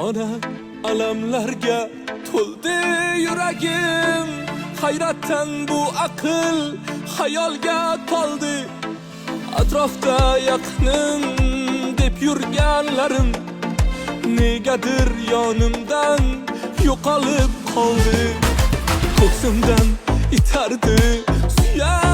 Ona alamlarga to'ldi yuragim, hayratdan bu aql xayolga toldi. Atrofda yaqinim deb yurganlarim negadir yonimdan yo'qolib qoldi. Ko'ksimdan itardi suyak